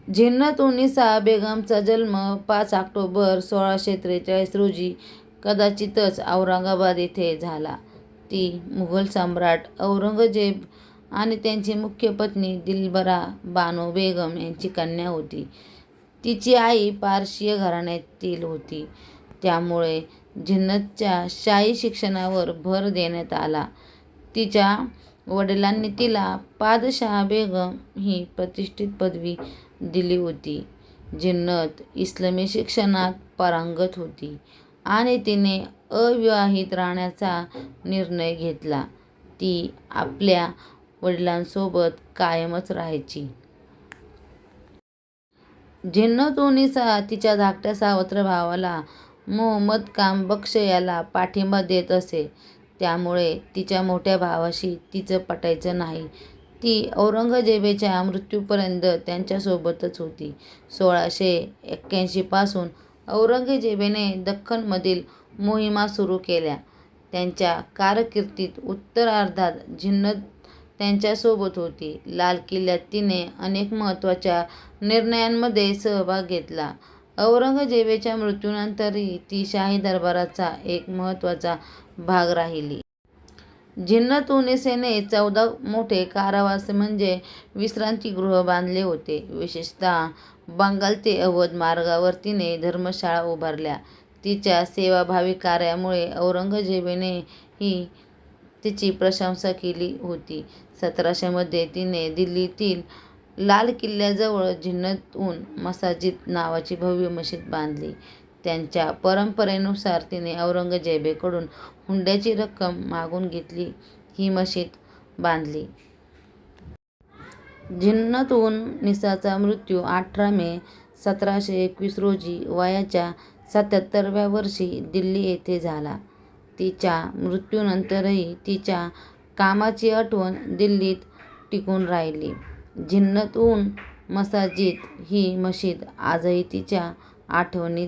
झिन्नत उन्निसा बेगमचा जन्म 5 ऑक्टोबर 1643 रोजी कदाचितच औरंगाबाद येथे झाला. ती मुघल सम्राट औरंगजेब आणि त्यांची मुख्य पत्नी दिलबरा बानो बेगम यांची कन्या होती. तिची आई पारशीय घराण्यातील होती, त्यामुळे झिन्नतच्या शाही शिक्षणावर भर देण्यात आला. तिच्या वडिलांनी तिला पादशाह बेगम ही प्रतिष्ठित पदवी दिली होती. झिन्नत इस्लामी शिक्षणात पारंगत होती आणि तिने अविवाहित राहण्याचा निर्णय घेतला. ती आपल्या वडिलांसोबत कायमच राहायची. झिन्नत उन्निसा तिच्या धाकट्या सावत्र भावाला मुहम्मद खान बक्श याला पाठिंबा देत असे, त्यामुळे तिच्या मोठ्या भावाशी तिचं पटायचं नाही. ती औरंगजेबाच्या मृत्यूपर्यंत त्यांच्यासोबतच होती. 1681 पासून औरंगजेबाने दख्खनमधील मोहिमा सुरू केल्या. त्यांच्या कारकिर्दीत उत्तरार्धात झिन्नत त्यांच्यासोबत होती. लाल किल्ल्यात तिने अनेक महत्त्वाच्या निर्णयांमध्ये सहभाग घेतला. औरंगजेबाच्या मृत्यूनंतरही ती शाही दरबाराचा एक महत्त्वाचा भाग राहिली. झिन्नत उन्निसेने 14 मोठे कारावास म्हणजे विश्रांतीगृह बांधले होते. विशेषतः बंगाल ते अवध मार्गावर तिने धर्मशाळा उभारल्या. तिच्या सेवाभावी कार्यामुळे औरंगजेबानेही तिची प्रशंसा केली होती. 1700 मध्ये तिने दिल्लीतील लाल किल्ल्याजवळ झिन्नत-उन मसाजिद नावाची भव्य मशीद बांधली. त्यांच्या परंपरेनुसार तिने औरंगजेबाकडून हुंड्याची रक्कम मागून घेतली ही मशीद बांधली. झिन्नत-उन-निसाचा मृत्यू 18 मे 1721 रोजी वयाच्या 77व्या वर्षी दिल्ली येथे झाला. तिच्या मृत्यूनंतरही तिच्या कामाची आठवण दिल्लीत टिकून राहिली. झिन्नत-उन मसाजिद ही मशीद आजही तिच्या आठवणी